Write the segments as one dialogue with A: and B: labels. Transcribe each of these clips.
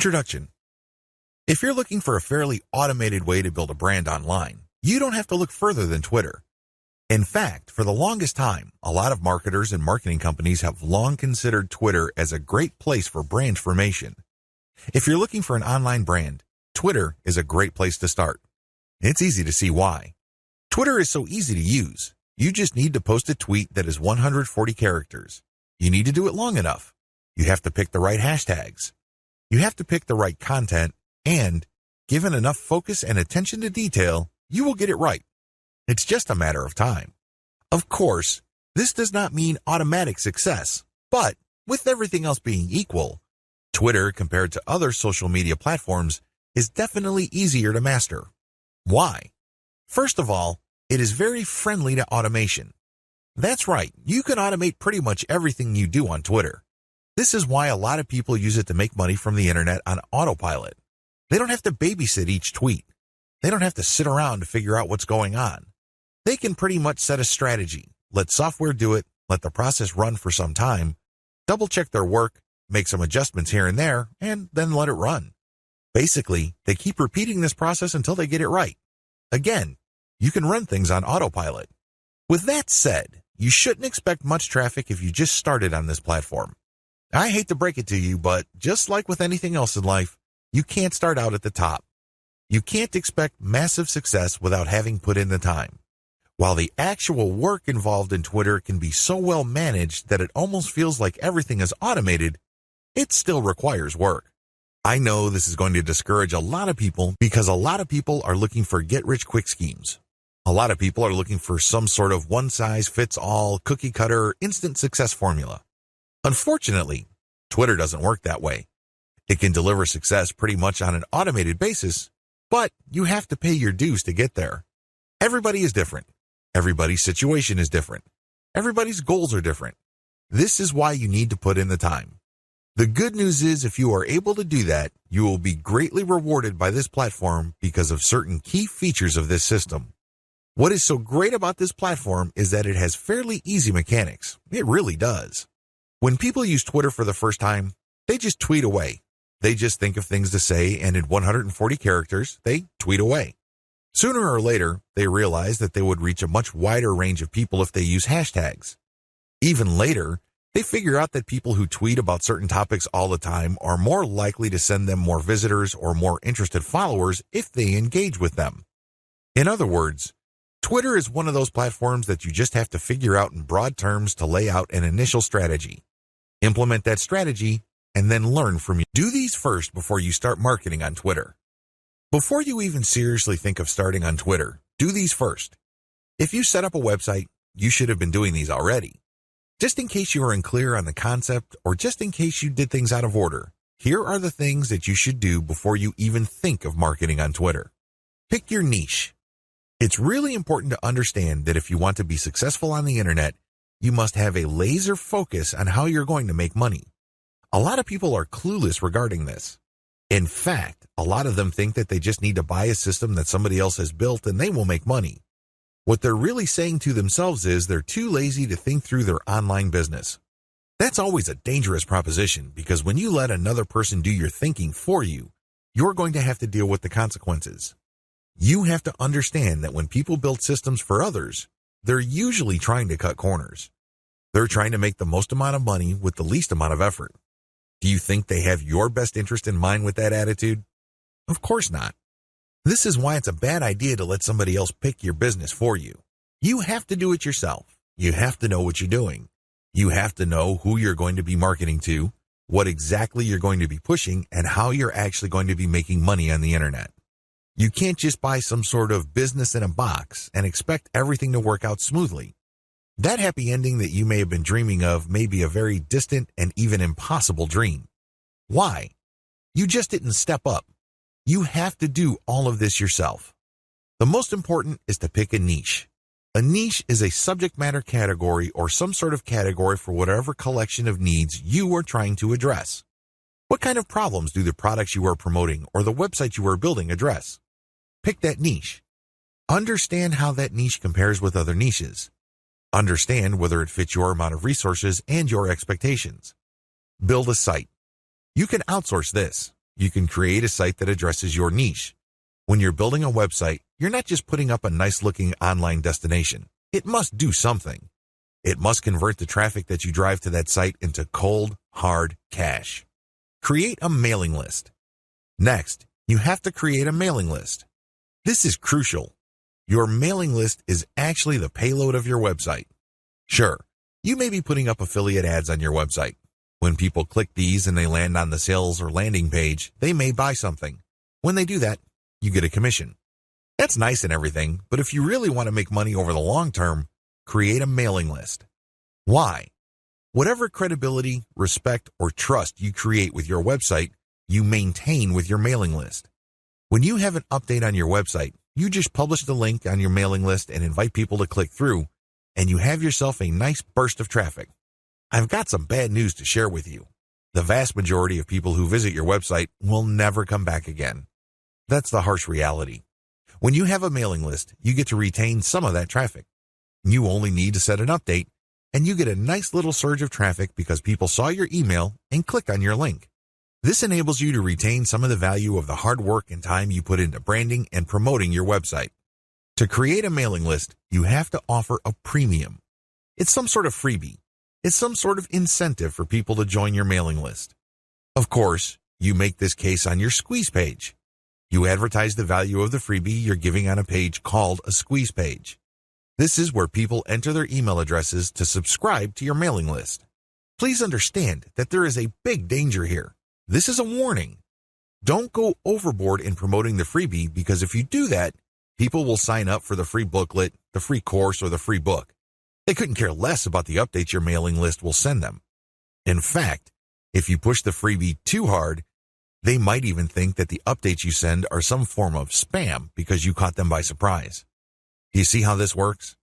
A: Introduction. If you're looking for a fairly automated way to build a brand online, you don't have to look further than Twitter. In fact, for the longest time, a lot of marketers and marketing companies have long considered Twitter as a great place for brand formation. If you're looking for an online brand, Twitter is a great place to start. It's easy to see why. Twitter is so easy to use. You just need to post a tweet that is 140 characters. You need to do it long enough. You have to pick the right hashtags. You have to pick the right content, and given enough focus and attention to detail, you will get it right. It's just a matter of time. Of course, this does not mean automatic success, but with everything else being equal, Twitter compared to other social media platforms is definitely easier to master. Why? First of all, it is very friendly to automation. That's right, you can automate pretty much everything you do on Twitter. This is why a lot of people use it to make money from the internet on autopilot. They don't have to babysit each tweet. They don't have to sit around to figure out what's going on. They can pretty much set a strategy, let software do it, let the process run for some time, double-check their work, make some adjustments here and there, and then let it run. Basically, they keep repeating this process until they get it right. Again, you can run things on autopilot. With that said, you shouldn't expect much traffic if you just started on this platform. I hate to break it to you, but just like with anything else in life, you can't start out at the top. You can't expect massive success without having put in the time. While the actual work involved in Twitter can be so well managed that it almost feels like everything is automated, it still requires work. I know this is going to discourage a lot of people because a lot of people are looking for get-rich-quick schemes. A lot of people are looking for some sort of one-size-fits-all, cookie-cutter, instant success formula. Unfortunately, Twitter doesn't work that way. It can deliver success pretty much on an automated basis, but you have to pay your dues to get there. Everybody is different. Everybody's situation is different. Everybody's goals are different. This is why you need to put in the time. The good news is if you are able to do that, you will be greatly rewarded by this platform because of certain key features of this system. What is so great about this platform is that it has fairly easy mechanics. It really does. When people use Twitter for the first time, they just tweet away. They just think of things to say, and in 140 characters, they tweet away. Sooner or later, they realize that they would reach a much wider range of people if they use hashtags. Even later, they figure out that people who tweet about certain topics all the time are more likely to send them more visitors or more interested followers if they engage with them. In other words, Twitter is one of those platforms that you just have to figure out in broad terms to lay out an initial strategy. Implement that strategy, and then learn from you. Do these first before you start marketing on Twitter. Before you even seriously think of starting on Twitter, do these first. If you set up a website, you should have been doing these already. Just in case you are unclear on the concept, or just in case you did things out of order, here are the things that you should do before you even think of marketing on Twitter. Pick your niche. It's really important to understand that if you want to be successful on the internet, you must have a laser focus on how you're going to make money. A lot of people are clueless regarding this. In fact, a lot of them think that they just need to buy a system that somebody else has built and they will make money. What they're really saying to themselves is they're too lazy to think through their online business. That's always a dangerous proposition because when you let another person do your thinking for you, you're going to have to deal with the consequences. You have to understand that when people build systems for others, they're usually trying to cut corners. They're trying to make the most amount of money with the least amount of effort. Do you think they have your best interest in mind with that attitude? Of course not. This is why it's a bad idea to let somebody else pick your business for you. You have to do it yourself. You have to know what you're doing. You have to know who you're going to be marketing to, what exactly you're going to be pushing, and how you're actually going to be making money on the internet. You can't just buy some sort of business in a box and expect everything to work out smoothly. That happy ending that you may have been dreaming of may be a very distant and even impossible dream. Why? You just didn't step up. You have to do all of this yourself. The most important is to pick a niche. A niche is a subject matter category or some sort of category for whatever collection of needs you are trying to address. What kind of problems do the products you are promoting or the website you are building address? Pick that niche. Understand how that niche compares with other niches. Understand whether it fits your amount of resources and your expectations. Build a site. You can outsource this. you can create a site that addresses your niche. When you're building a website, you're not just putting up a nice-looking online destination. It must do something. It must convert the traffic that you drive to that site into cold, hard cash. Create a mailing list. Next, you have to create a mailing list. This is crucial. Your mailing list is actually the payload of your website. Sure, you may be putting up affiliate ads on your website. When people click these and they land on the sales or landing page, they may buy something. When they do that, you get a commission. That's nice and everything, but if you really want to make money over the long term, create a mailing list. Why? Whatever credibility, respect, or trust you create with your website, you maintain with your mailing list. When you have an update on your website, you just publish the link on your mailing list and invite people to click through, and you have yourself a nice burst of traffic. I've got some bad news to share with you. The vast majority of people who visit your website will never come back again. That's the harsh reality. When you have a mailing list, you get to retain some of that traffic. You only need to set an update, and you get a nice little surge of traffic because people saw your email and clicked on your link. This enables you to retain some of the value of the hard work and time you put into branding and promoting your website. To create a mailing list, you have to offer a premium. It's some sort of freebie. It's some sort of incentive for people to join your mailing list. Of course, you make this case on your squeeze page. You advertise the value of the freebie you're giving on a page called a squeeze page. This is where people enter their email addresses to subscribe to your mailing list. Please understand that there is a big danger here. This is a warning. Don't go overboard in promoting the freebie because if you do that, people will sign up for the free booklet, the free course, or the free book. They couldn't care less about the updates your mailing list will send them. In fact, if you push the freebie too hard, they might even think that the updates you send are some form of spam because you caught them by surprise. Do you see how this works?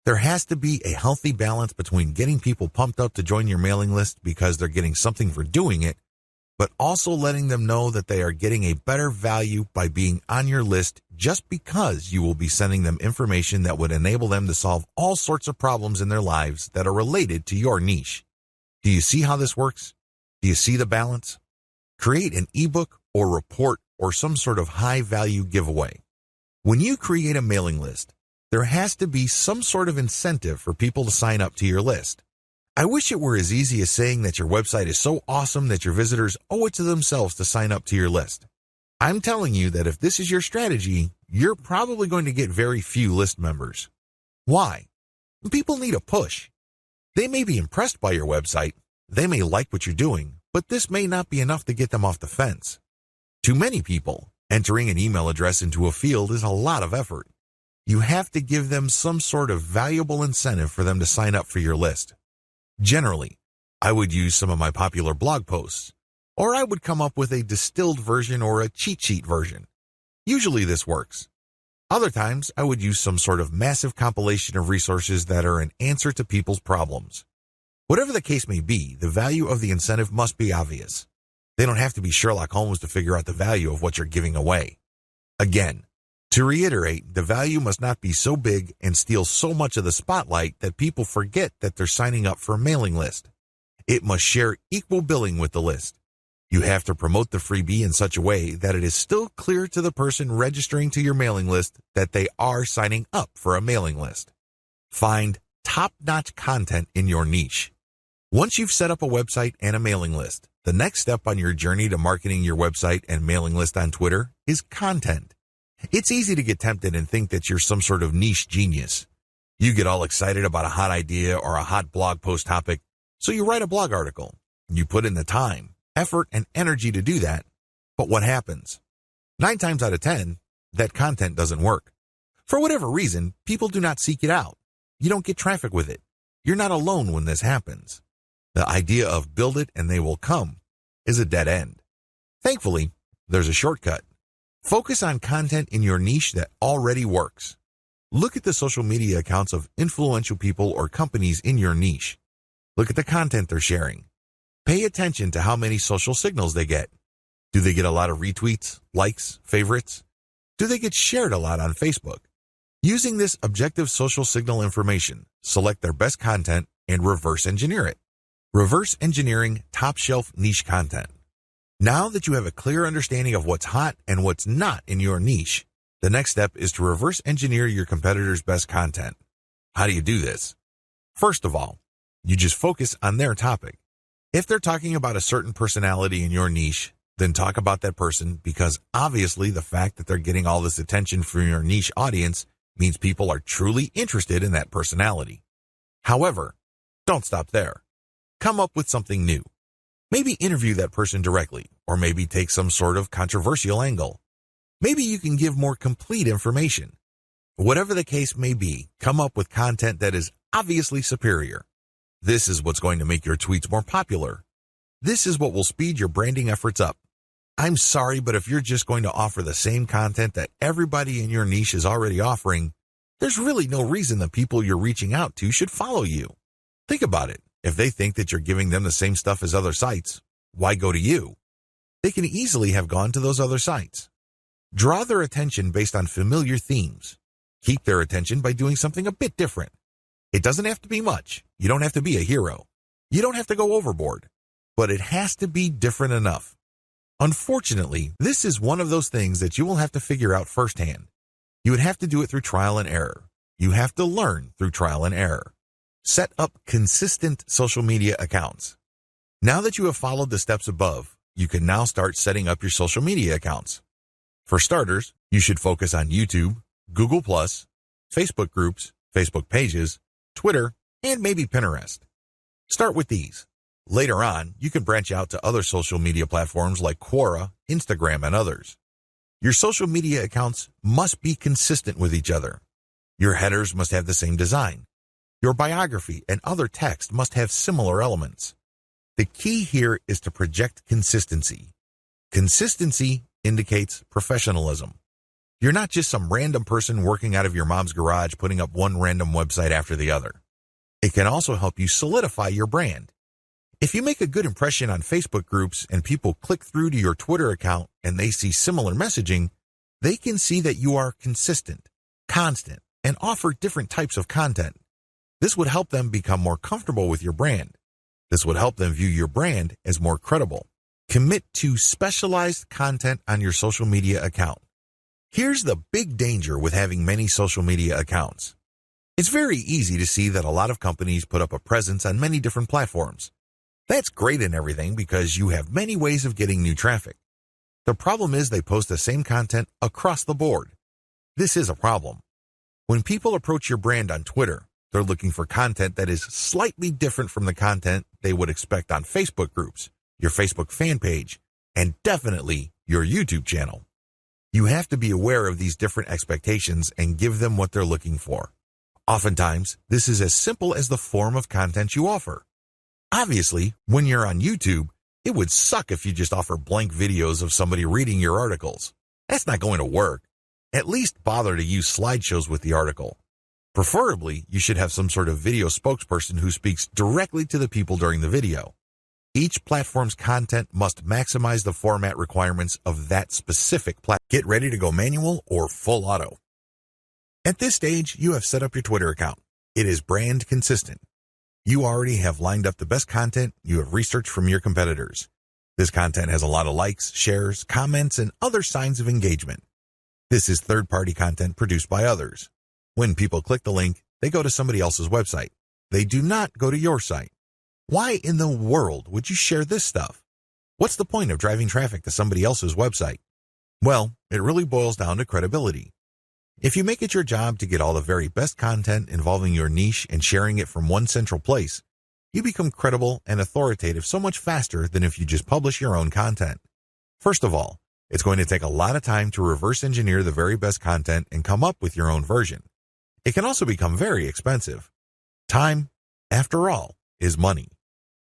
A: There has to be a healthy balance between getting people pumped up to join your mailing list because they're getting something for doing it, but also letting them know that they are getting a better value by being on your list just because you will be sending them information that would enable them to solve all sorts of problems in their lives that are related to your niche. Do you see how this works? Do you see the balance? Create an ebook or report or some sort of high-value giveaway. When you create a mailing list, there has to be some sort of incentive for people to sign up to your list. I wish it were as easy as saying that your website is so awesome that your visitors owe it to themselves to sign up to your list. I'm telling you that if this is your strategy, you're probably going to get very few list members. Why? People need a push. They may be impressed by your website, they may like what you're doing, but this may not be enough to get them off the fence. To many people, entering an email address into a field is a lot of effort. You have to give them some sort of valuable incentive for them to sign up for your list. Generally, I would use some of my popular blog posts, or I would come up with a distilled version or a cheat sheet version. Usually this works. Other times, I would use some sort of massive compilation of resources that are an answer to people's problems. Whatever the case may be, the value of the incentive must be obvious. They don't have to be Sherlock Holmes to figure out the value of what you're giving away. Again, to reiterate, the value must not be so big and steal so much of the spotlight that people forget that they're signing up for a mailing list. It must share equal billing with the list. You have to promote the freebie in such a way that it is still clear to the person registering to your mailing list that they are signing up for a mailing list. Find top-notch content in your niche. Once you've set up a website and a mailing list, the next step on your journey to marketing your website and mailing list on Twitter is content. It's easy to get tempted and think that you're some sort of niche genius. You get all excited about a hot idea or a hot blog post topic, so you write a blog article. You put in the time, effort, and energy to do that. But what happens? 9 times out of 10, that content doesn't work. For whatever reason, people do not seek it out. You don't get traffic with it. You're not alone when this happens. The idea of build it and they will come is a dead end. Thankfully, there's a shortcut. Focus on content in your niche that already works. Look at the social media accounts of influential people or companies in your niche. Look at the content they're sharing. Pay attention to how many social signals they get. Do they get a lot of retweets, likes, favorites? Do they get shared a lot on Facebook? Using this objective social signal information, select their best content and reverse engineer it. Reverse engineering top-shelf niche content. Now that you have a clear understanding of what's hot and what's not in your niche, the next step is to reverse engineer your competitors' best content. How do you do this? First of all, you just focus on their topic. If they're talking about a certain personality in your niche, then talk about that person, because obviously the fact that they're getting all this attention from your niche audience means people are truly interested in that personality. However, don't stop there. Come up with something new. Maybe interview that person directly, or maybe take some sort of controversial angle. Maybe you can give more complete information. Whatever the case may be, come up with content that is obviously superior. This is what's going to make your tweets more popular. This is what will speed your branding efforts up. I'm sorry, but if you're just going to offer the same content that everybody in your niche is already offering, there's really no reason the people you're reaching out to should follow you. Think about it. If they think that you're giving them the same stuff as other sites, why go to you? They can easily have gone to those other sites. Draw their attention based on familiar themes. Keep their attention by doing something a bit different. It doesn't have to be much. You don't have to be a hero. You don't have to go overboard. But it has to be different enough. Unfortunately, this is one of those things that you will have to figure out firsthand. You would have to do it through trial and error. You have to learn through trial and error. Set up consistent social media accounts. Now that you have followed the steps above, you can now start setting up your social media accounts. For starters, you should focus on YouTube, Google+, Facebook groups, Facebook pages, Twitter, and maybe Pinterest. Start with these. Later on, you can branch out to other social media platforms like Quora, Instagram, and others. Your social media accounts must be consistent with each other. Your headers must have the same design. Your biography and other text must have similar elements. The key here is to project consistency. Consistency indicates professionalism. You're not just some random person working out of your mom's garage putting up one random website after the other. It can also help you solidify your brand. If you make a good impression on Facebook groups and people click through to your Twitter account and they see similar messaging, they can see that you are consistent, constant, and offer different types of content. This would help them become more comfortable with your brand. This would help them view your brand as more credible. Commit to specialized content on your social media account. Here's the big danger with having many social media accounts. It's very easy to see that a lot of companies put up a presence on many different platforms. That's great and everything because you have many ways of getting new traffic. The problem is they post the same content across the board. This is a problem. When people approach your brand on Twitter, they're looking for content that is slightly different from the content they would expect on Facebook groups, your Facebook fan page, and definitely your YouTube channel. You have to be aware of these different expectations and give them what they're looking for. Oftentimes, this is as simple as the form of content you offer. Obviously, when you're on YouTube, it would suck if you just offer blank videos of somebody reading your articles. That's not going to work. At least bother to use slideshows with the article. Preferably, you should have some sort of video spokesperson who speaks directly to the people during the video. Each platform's content must maximize the format requirements of that specific platform. Get ready to go manual or full auto. At this stage, you have set up your Twitter account. It is brand consistent. You already have lined up the best content you have researched from your competitors. This content has a lot of likes, shares, comments, and other signs of engagement. This is third-party content produced by others. When people click the link, they go to somebody else's website. They do not go to your site. Why in the world would you share this stuff? What's the point of driving traffic to somebody else's website? Well, it really boils down to credibility. If you make it your job to get all the very best content involving your niche and sharing it from one central place, you become credible and authoritative so much faster than if you just publish your own content. First of all, it's going to take a lot of time to reverse engineer the very best content and come up with your own version. It can also become very expensive. Time, after all, is money.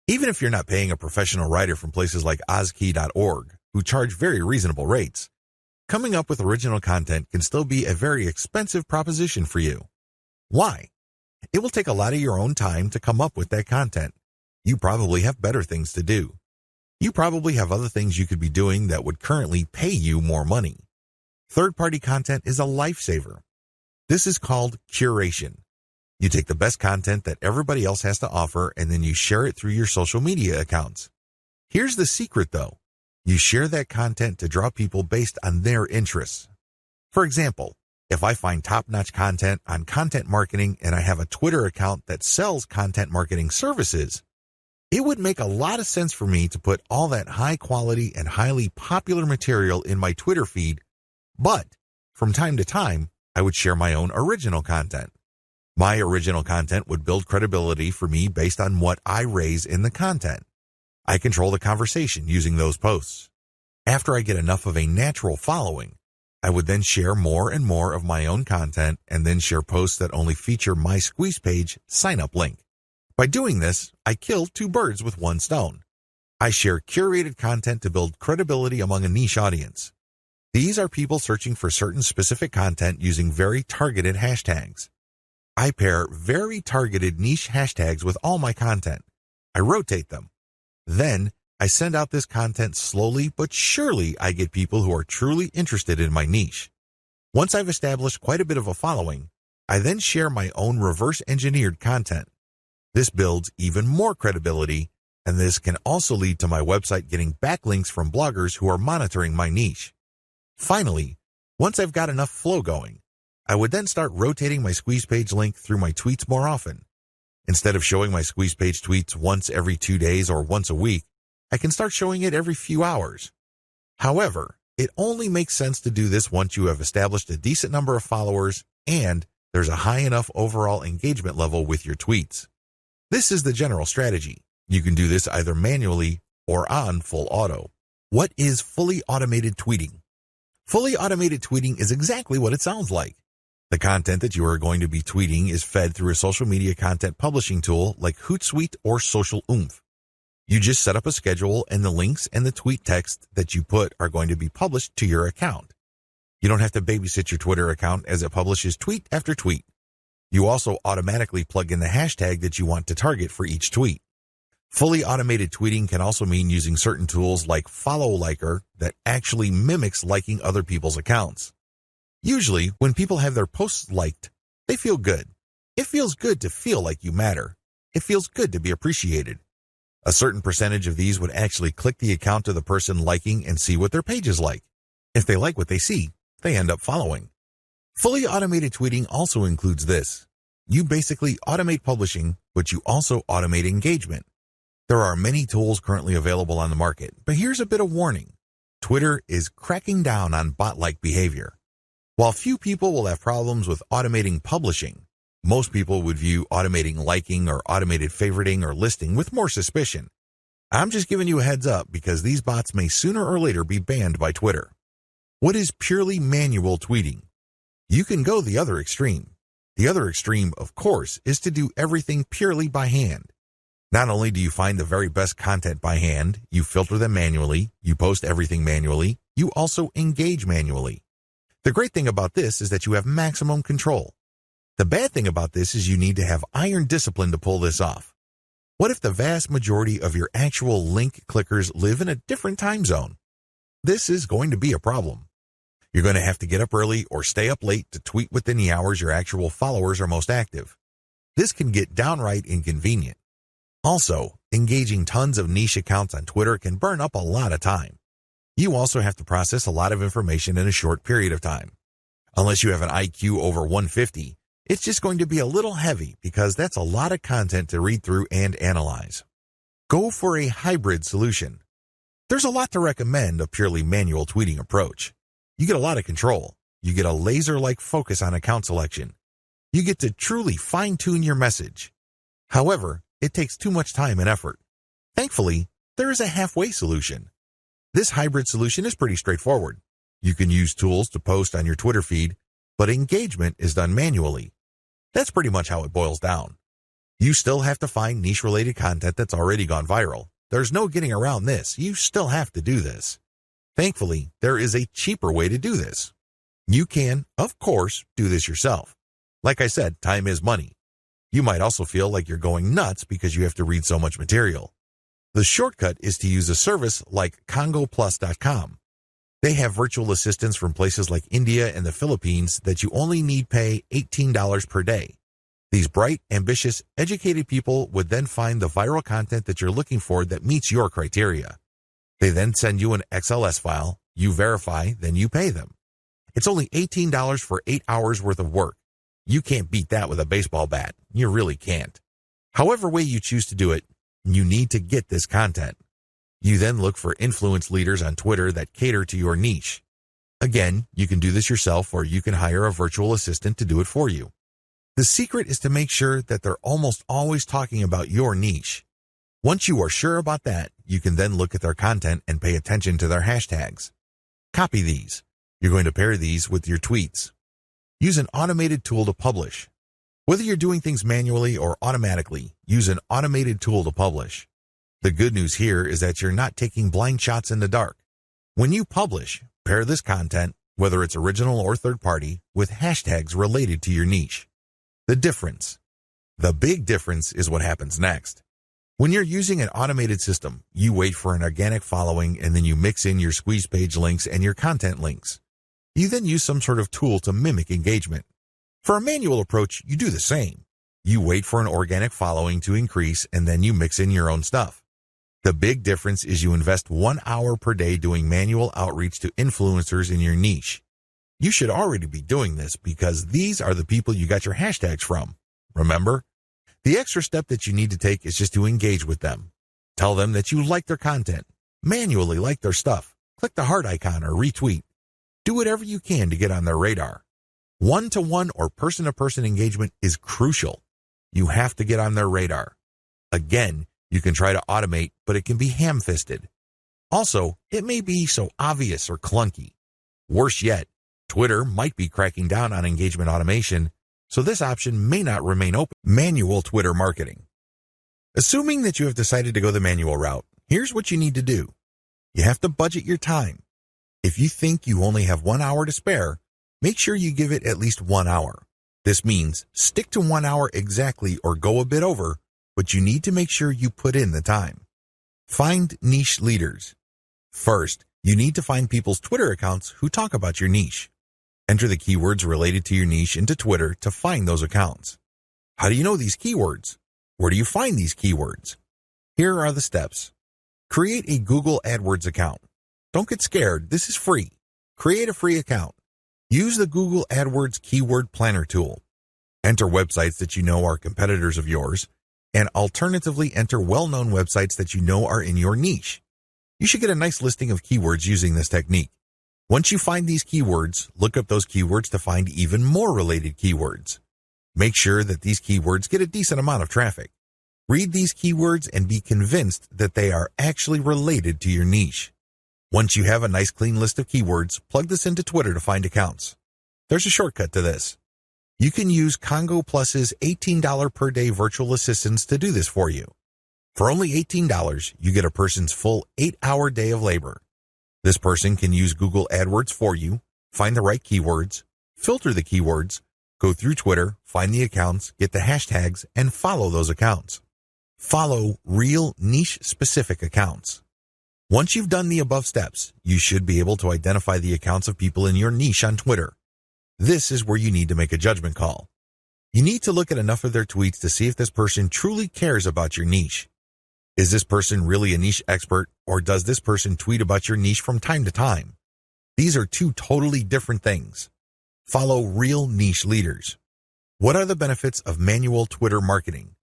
A: Even if you're not paying a professional writer from places like Ozkey.org, who charge very reasonable rates, coming up with original content can still be a very expensive proposition for you. Why? It will take a lot of your own time to come up with that content. You probably have better things to do. You probably have other things you could be doing that would currently pay you more money. Third-party content is a lifesaver. This is called curation. You take the best content that everybody else has to offer and then you share it through your social media accounts. Here's the secret though. You share that content to draw people based on their interests. For example, if I find top-notch content on content marketing and I have a Twitter account that sells content marketing services, it would make a lot of sense for me to put all that high-quality and highly popular material in my Twitter feed, but from time to time, I would share my own original content. My original content would build credibility for me based on what I raise in the content. I control the conversation using those posts. After I get enough of a natural following, I would then share more and more of my own content and then share posts that only feature my Squeeze Page sign-up link. By doing this, I kill two birds with one stone. I share curated content to build credibility among a niche audience. These are people searching for certain specific content using very targeted hashtags. I pair very targeted niche hashtags with all my content. I rotate them. Then, I send out this content slowly but surely. I get people who are truly interested in my niche. Once I've established quite a bit of a following, I then share my own reverse-engineered content. This builds even more credibility, and this can also lead to my website getting backlinks from bloggers who are monitoring my niche. Finally, once I've got enough flow going, I would then start rotating my Squeeze Page link through my tweets more often. Instead of showing my Squeeze Page tweets once every 2 days or once a week, I can start showing it every few hours. However, it only makes sense to do this once you have established a decent number of followers and there's a high enough overall engagement level with your tweets. This is the general strategy. You can do this either manually or on full auto. What is fully automated tweeting? Fully automated tweeting is exactly what it sounds like. The content that you are going to be tweeting is fed through a social media content publishing tool like Hootsuite or Social Oomph. You just set up a schedule and the links and the tweet text that you put are going to be published to your account. You don't have to babysit your Twitter account as it publishes tweet after tweet. You also automatically plug in the hashtag that you want to target for each tweet. Fully automated tweeting can also mean using certain tools like Follow Liker that actually mimics liking other people's accounts. Usually, when people have their posts liked, they feel good. It feels good to feel like you matter. It feels good to be appreciated. A certain percentage of these would actually click the account of the person liking and see what their page is like. If they like what they see, they end up following. Fully automated tweeting also includes this. You basically automate publishing, but you also automate engagement. There are many tools currently available on the market, but here's a bit of warning. Twitter is cracking down on bot-like behavior. While few people will have problems with automating publishing, most people would view automating liking or automated favoriting or listing with more suspicion. I'm just giving you a heads up because these bots may sooner or later be banned by Twitter. What is purely manual tweeting? You can go the other extreme. The other extreme, of course, is to do everything purely by hand. Not only do you find the very best content by hand, you filter them manually, you post everything manually, you also engage manually. The great thing about this is that you have maximum control. The bad thing about this is you need to have iron discipline to pull this off. What if the vast majority of your actual link clickers live in a different time zone? This is going to be a problem. You're going to have to get up early or stay up late to tweet within the hours your actual followers are most active. This can get downright inconvenient. Also, engaging tons of niche accounts on Twitter can burn up a lot of time. You also have to process a lot of information in a short period of time. Unless you have an IQ over 150, it's just going to be a little heavy because that's a lot of content to read through and analyze. Go for a hybrid solution. There's a lot to recommend a purely manual tweeting approach. You get a lot of control. You get a laser-like focus on account selection. You get to truly fine-tune your message. However, it takes too much time and effort. Thankfully, there is a halfway solution. This hybrid solution is pretty straightforward. You can use tools to post on your Twitter feed, but engagement is done manually. That's pretty much how it boils down. You still have to find niche-related content that's already gone viral. There's no getting around this. You still have to do this. Thankfully, there is a cheaper way to do this. You can, of course, do this yourself. Like I said, time is money. You might also feel like you're going nuts because you have to read so much material. The shortcut is to use a service like CongoPlus.com. They have virtual assistants from places like India and the Philippines that you only need pay $18 per day. These bright, ambitious, educated people would then find the viral content that you're looking for that meets your criteria. They then send you an XLS file, you verify, then you pay them. It's only $18 for 8 hours worth of work. You can't beat that with a baseball bat. You really can't. However way you choose to do it, you need to get this content. You then look for influence leaders on Twitter that cater to your niche. Again, you can do this yourself or you can hire a virtual assistant to do it for you. The secret is to make sure that they're almost always talking about your niche. Once you are sure about that, you can then look at their content and pay attention to their hashtags. Copy these. You're going to pair these with your tweets. Use an automated tool to publish. Whether you're doing things manually or automatically, use an automated tool to publish. The good news here is that you're not taking blind shots in the dark. When you publish, pair this content, whether it's original or third-party, with hashtags related to your niche. The big difference is what happens next. When you're using an automated system, you wait for an organic following and then you mix in your squeeze page links and your content links. You then use some sort of tool to mimic engagement. For a manual approach, you do the same. You wait for an organic following to increase and then you mix in your own stuff. The big difference is you invest 1 hour per day doing manual outreach to influencers in your niche. You should already be doing this because these are the people you got your hashtags from. Remember? The extra step that you need to take is just to engage with them. Tell them that you like their content. Manually like their stuff. Click the heart icon or retweet. Do whatever you can to get on their radar. One-to-one or person-to-person engagement is crucial. You have to get on their radar. Again, you can try to automate, but it can be ham-fisted. Also, it may be so obvious or clunky. Worse yet, Twitter might be cracking down on engagement automation, so this option may not remain open. Manual Twitter marketing. Assuming that you have decided to go the manual route, here's what you need to do. You have to budget your time. If you think you only have 1 hour to spare, make sure you give it at least 1 hour. This means stick to 1 hour exactly or go a bit over, but you need to make sure you put in the time. Find niche leaders. First, you need to find people's Twitter accounts who talk about your niche. Enter the keywords related to your niche into Twitter to find those accounts. How do you know these keywords? Where do you find these keywords? Here are the steps. Create a Google AdWords account. Don't get scared, this is free. Create a free account. Use the Google AdWords Keyword Planner tool. Enter websites that you know are competitors of yours, and alternatively enter well-known websites that you know are in your niche. You should get a nice listing of keywords using this technique. Once you find these keywords, look up those keywords to find even more related keywords. Make sure that these keywords get a decent amount of traffic. Read these keywords and be convinced that they are actually related to your niche. Once you have a nice clean list of keywords, plug this into Twitter to find accounts. There's a shortcut to this. You can use Congo Plus's $18 per day virtual assistants to do this for you. For only $18, you get a person's full 8-hour day of labor. This person can use Google AdWords for you, find the right keywords, filter the keywords, go through Twitter, find the accounts, get the hashtags, and follow those accounts. Follow real niche-specific accounts. Once you've done the above steps, you should be able to identify the accounts of people in your niche on Twitter. This is where you need to make a judgment call. You need to look at enough of their tweets to see if this person truly cares about your niche. Is this person really a niche expert, or does this person tweet about your niche from time to time? These are two totally different things. Follow real niche leaders. What are the benefits of manual Twitter marketing?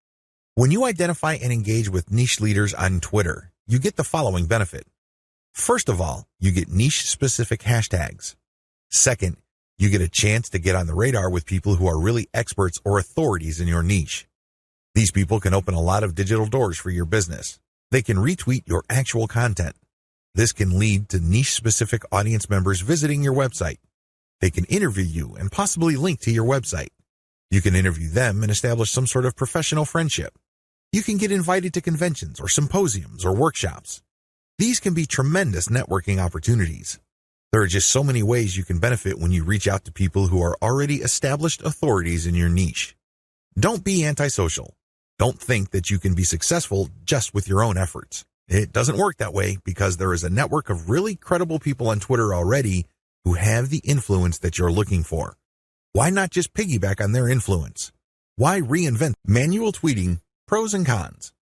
A: When you identify and engage with niche leaders on Twitter, you get the following benefit. First of all, you get niche-specific hashtags. Second, you get a chance to get on the radar with people who are really experts or authorities in your niche. These people can open a lot of digital doors for your business. They can retweet your actual content. This can lead to niche-specific audience members visiting your website. They can interview you and possibly link to your website. You can interview them and establish some sort of professional friendship. You can get invited to conventions or symposiums or workshops. These can be tremendous networking opportunities. There are just so many ways you can benefit when you reach out to people who are already established authorities in your niche. Don't be antisocial. Don't think that you can be successful just with your own efforts. It doesn't work that way because there is a network of really credible people on Twitter already who have the influence that you're looking for. Why not just piggyback on their influence? Why reinvent manual tweeting? Pros and cons.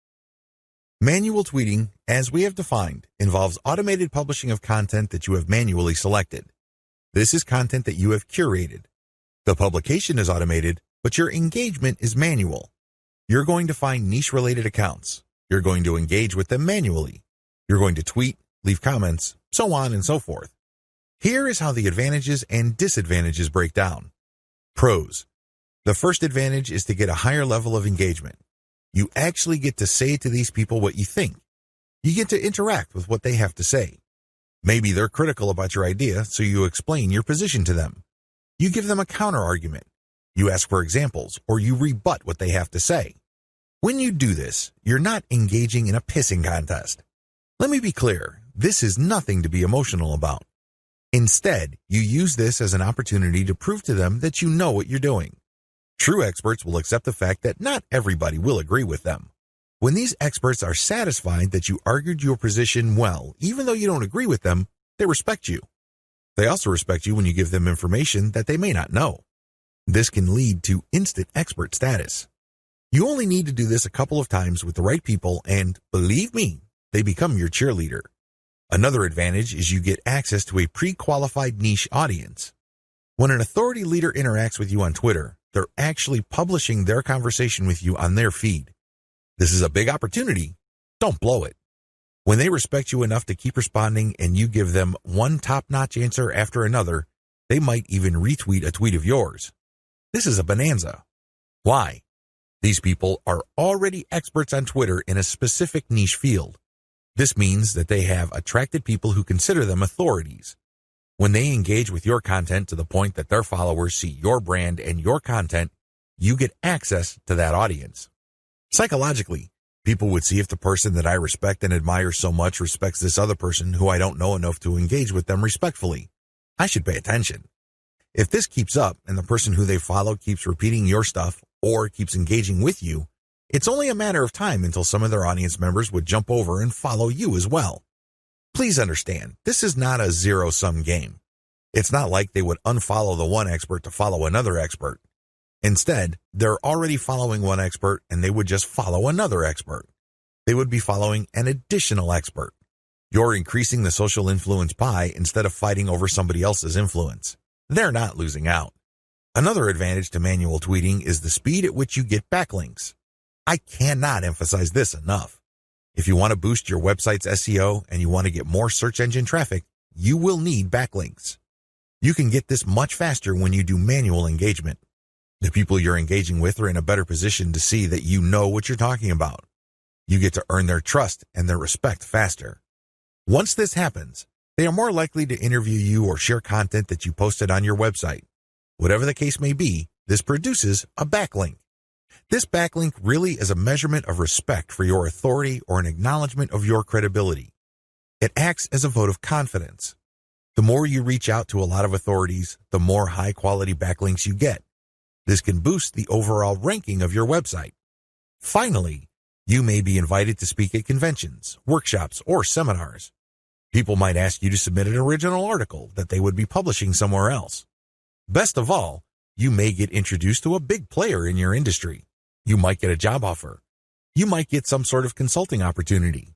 A: Manual tweeting, as we have defined, involves automated publishing of content that you have manually selected. This is content that you have curated. The publication is automated, but your engagement is manual. You're going to find niche-related accounts. You're going to engage with them manually. You're going to tweet, leave comments, so on and so forth. Here is how the advantages and disadvantages break down. Pros. The first advantage is to get a higher level of engagement. You actually get to say to these people what you think. You get to interact with what they have to say. Maybe they're critical about your idea, so you explain your position to them. You give them a counter-argument. You ask for examples, or you rebut what they have to say. When you do this, you're not engaging in a pissing contest. Let me be clear, this is nothing to be emotional about. Instead, you use this as an opportunity to prove to them that you know what you're doing. True experts will accept the fact that not everybody will agree with them. When these experts are satisfied that you argued your position well, even though you don't agree with them, they respect you. They also respect you when you give them information that they may not know. This can lead to instant expert status. You only need to do this a couple of times with the right people and, believe me, they become your cheerleader. Another advantage is you get access to a pre-qualified niche audience. When an authority leader interacts with you on Twitter, they're actually publishing their conversation with you on their feed. This is a big opportunity. Don't blow it. When they respect you enough to keep responding and you give them one top-notch answer after another, they might even retweet a tweet of yours. This is a bonanza. Why? These people are already experts on Twitter in a specific niche field. This means that they have attracted people who consider them authorities. When they engage with your content to the point that their followers see your brand and your content, you get access to that audience. Psychologically, people would see if the person that I respect and admire so much respects this other person who I don't know enough to engage with them respectfully. I should pay attention. If this keeps up and the person who they follow keeps repeating your stuff or keeps engaging with you, it's only a matter of time until some of their audience members would jump over and follow you as well. Please understand, this is not a zero-sum game. It's not like they would unfollow the one expert to follow another expert. Instead, they're already following one expert and they would just follow another expert. They would be following an additional expert. You're increasing the social influence pie instead of fighting over somebody else's influence. They're not losing out. Another advantage to manual tweeting is the speed at which you get backlinks. I cannot emphasize this enough. If you want to boost your website's SEO and you want to get more search engine traffic, you will need backlinks. You can get this much faster when you do manual engagement. The people you're engaging with are in a better position to see that you know what you're talking about. You get to earn their trust and their respect faster. Once this happens, they are more likely to interview you or share content that you posted on your website. Whatever the case may be, this produces a backlink. This backlink really is a measurement of respect for your authority or an acknowledgement of your credibility. It acts as a vote of confidence. The more you reach out to a lot of authorities, the more high-quality backlinks you get. This can boost the overall ranking of your website. Finally, you may be invited to speak at conventions, workshops, or seminars. People might ask you to submit an original article that they would be publishing somewhere else. Best of all, you may get introduced to a big player in your industry. You might get a job offer. You might get some sort of consulting opportunity.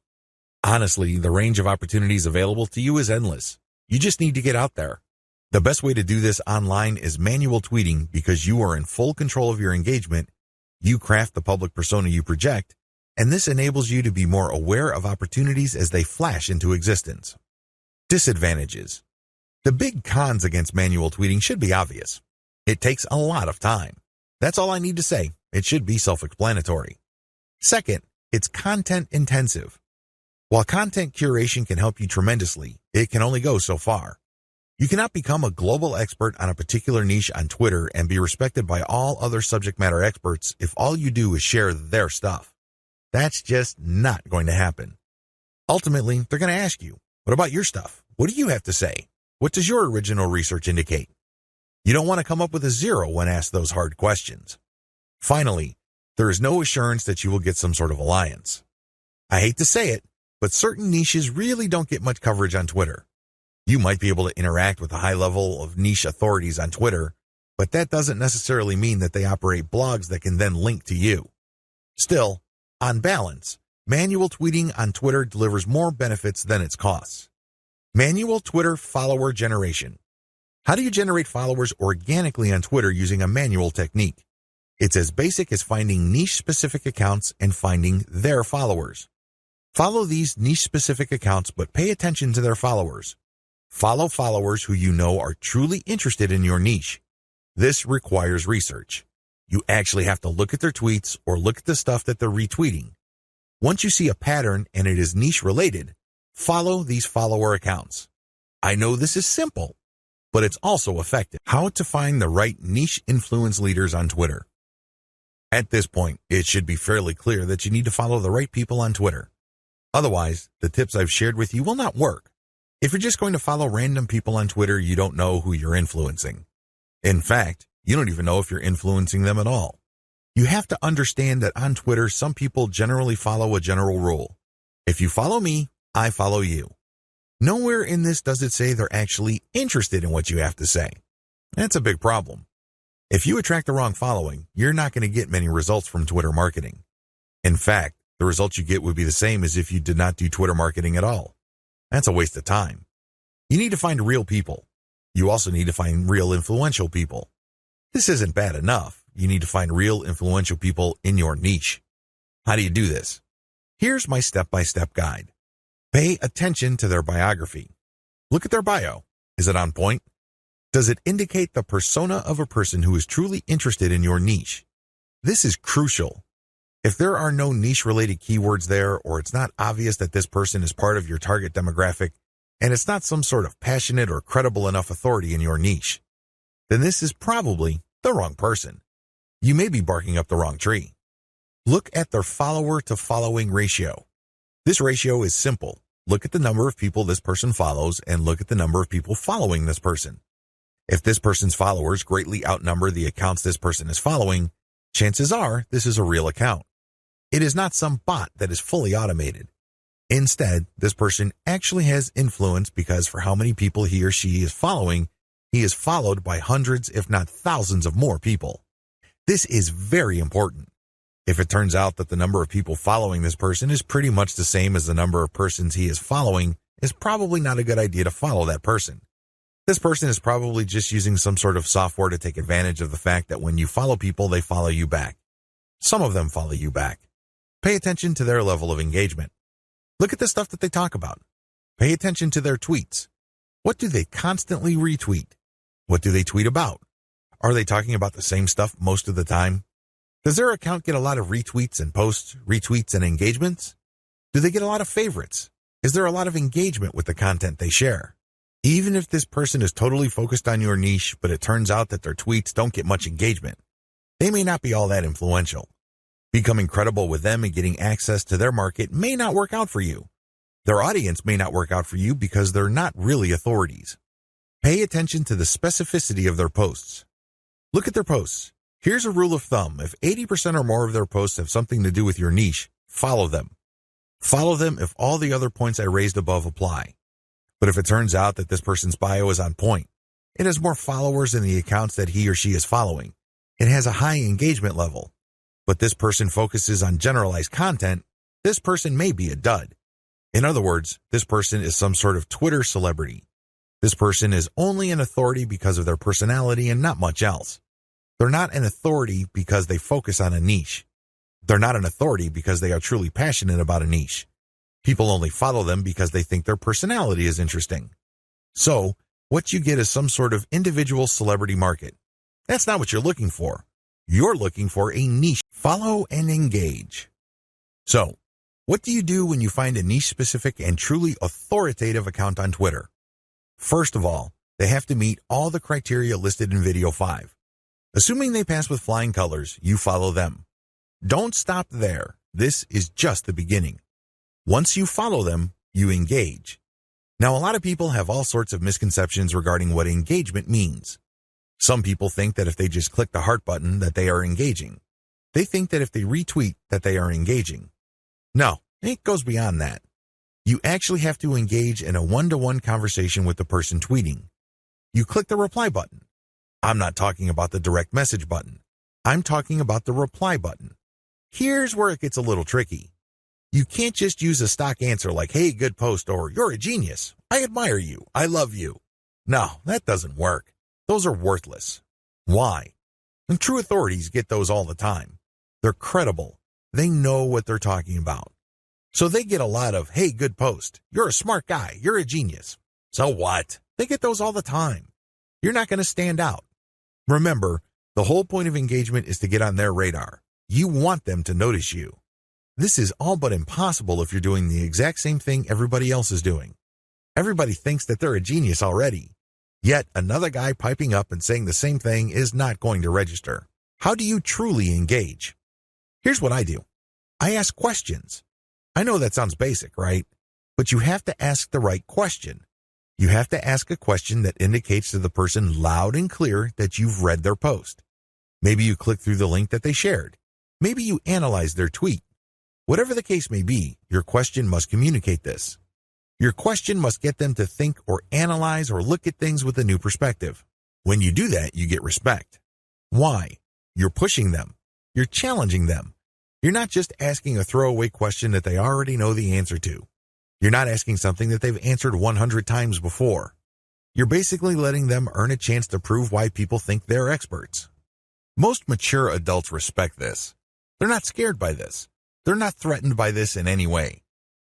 A: Honestly, the range of opportunities available to you is endless. You just need to get out there. The best way to do this online is manual tweeting because you are in full control of your engagement, you craft the public persona you project, and this enables you to be more aware of opportunities as they flash into existence. Disadvantages. The big cons against manual tweeting should be obvious. It takes a lot of time. That's all I need to say. It should be self-explanatory. Second, it's content intensive. While content curation can help you tremendously, it can only go so far. You cannot become a global expert on a particular niche on Twitter and be respected by all other subject matter experts if all you do is share their stuff. That's just not going to happen. Ultimately, they're going to ask you, what about your stuff? What do you have to say? What does your original research indicate? You don't want to come up with a zero when asked those hard questions. Finally, there is no assurance that you will get some sort of alliance. I hate to say it, but certain niches really don't get much coverage on Twitter. You might be able to interact with a high level of niche authorities on Twitter, but that doesn't necessarily mean that they operate blogs that can then link to you. Still, on balance, Manual tweeting on Twitter delivers more benefits than its costs. Manual Twitter follower generation. How do you generate followers organically on Twitter using a manual technique? It's as basic as finding niche-specific accounts and finding their followers. Follow these niche-specific accounts, but pay attention to their followers. Follow followers who you know are truly interested in your niche. This requires research. You actually have to look at their tweets or look at the stuff that they're retweeting. Once you see a pattern and it is niche-related, follow these follower accounts. I know this is simple, but it's also effective. How to find the right niche influence leaders on Twitter. At this point, it should be fairly clear that you need to follow the right people on Twitter. Otherwise, the tips I've shared with you will not work. If you're just going to follow random people on Twitter, you don't know who you're influencing. In fact, you don't even know if you're influencing them at all. You have to understand that on Twitter, some people generally follow a general rule. If you follow me, I follow you. Nowhere in this does it say they're actually interested in what you have to say. That's a big problem. If you attract the wrong following, you're not going to get many results from Twitter marketing. In fact, the results you get would be the same as if you did not do Twitter marketing at all. That's a waste of time. You need to find real people. You also need to find real influential people. This isn't bad enough. You need to find real influential people in your niche. How do you do this? Here's my step-by-step guide. Pay attention to their biography. Look at their bio. Is it on point? Does it indicate the persona of a person who is truly interested in your niche? This is crucial. If there are no niche-related keywords there, or it's not obvious that this person is part of your target demographic, and it's not some sort of passionate or credible enough authority in your niche, then this is probably the wrong person. You may be barking up the wrong tree. Look at their follower-to-following ratio. This ratio is simple. Look at the number of people this person follows and look at the number of people following this person. If this person's followers greatly outnumber the accounts this person is following, chances are this is a real account. It is not some bot that is fully automated. Instead, this person actually has influence because for how many people he or she is following, he is followed by hundreds, if not thousands of more people. This is very important. If it turns out that the number of people following this person is pretty much the same as the number of persons he is following, it's probably not a good idea to follow that person. This person is probably just using some sort of software to take advantage of the fact that when you follow people, they follow you back. Some of them follow you back. Pay attention to their level of engagement. Look at the stuff that they talk about. Pay attention to their tweets. What do they constantly retweet? What do they tweet about? Are they talking about the same stuff most of the time? Does their account get a lot of retweets and posts, retweets and engagements? Do they get a lot of favorites? Is there a lot of engagement with the content they share? Even if this person is totally focused on your niche, but it turns out that their tweets don't get much engagement, they may not be all that influential. Becoming credible with them and getting access to their market may not work out for you. Their audience may not work out for you because they're not really authorities. Pay attention to the specificity of their posts. Look at their posts. Here's a rule of thumb. If 80% or more of their posts have something to do with your niche, follow them. Follow them if all the other points I raised above apply. But if it turns out that this person's bio is on point, it has more followers in the accounts that he or she is following, it has a high engagement level, but this person focuses on generalized content, this person may be a dud. In other words, this person is some sort of Twitter celebrity. This person is only an authority because of their personality and not much else. They're not an authority because they focus on a niche. They're not an authority because they are truly passionate about a niche. People only follow them because they think their personality is interesting. So, what you get is some sort of individual celebrity market. That's not what you're looking for. You're looking for a niche. Follow and engage. So, what do you do when you find a niche-specific and truly authoritative account on Twitter? First of all, they have to meet all the criteria listed in video 5. Assuming they pass with flying colors, you follow them. Don't stop there. This is just the beginning. Once you follow them, you engage. Now, a lot of people have all sorts of misconceptions regarding what engagement means. Some people think that if they just click the heart button that they are engaging. They think that if they retweet that they are engaging. No, it goes beyond that. You actually have to engage in a one-to-one conversation with the person tweeting. You click the reply button. I'm not talking about the direct message button. I'm talking about the reply button. Here's where it gets a little tricky. You can't just use a stock answer like, hey, good post, or you're a genius. I admire you. I love you. No, that doesn't work. Those are worthless. Why? And true authorities get those all the time. They're credible. They know what they're talking about. So they get a lot of, hey, good post. You're a smart guy. You're a genius. So what? They get those all the time. You're not going to stand out. Remember, the whole point of engagement is to get on their radar. You want them to notice you. This is all but impossible if you're doing the exact same thing everybody else is doing. Everybody thinks that they're a genius already. Yet another guy piping up and saying the same thing is not going to register. How do you truly engage? Here's what I do. I ask questions. I know that sounds basic, right? But you have to ask the right question. You have to ask a question that indicates to the person loud and clear that you've read their post. Maybe you click through the link that they shared. Maybe you analyze their tweet. Whatever the case may be, your question must communicate this. Your question must get them to think or analyze or look at things with a new perspective. When you do that, you get respect. Why? You're pushing them. You're challenging them. You're not just asking a throwaway question that they already know the answer to. You're not asking something that they've answered 100 times before. You're basically letting them earn a chance to prove why people think they're experts. Most mature adults respect this. They're not scared by this. They're not threatened by this in any way.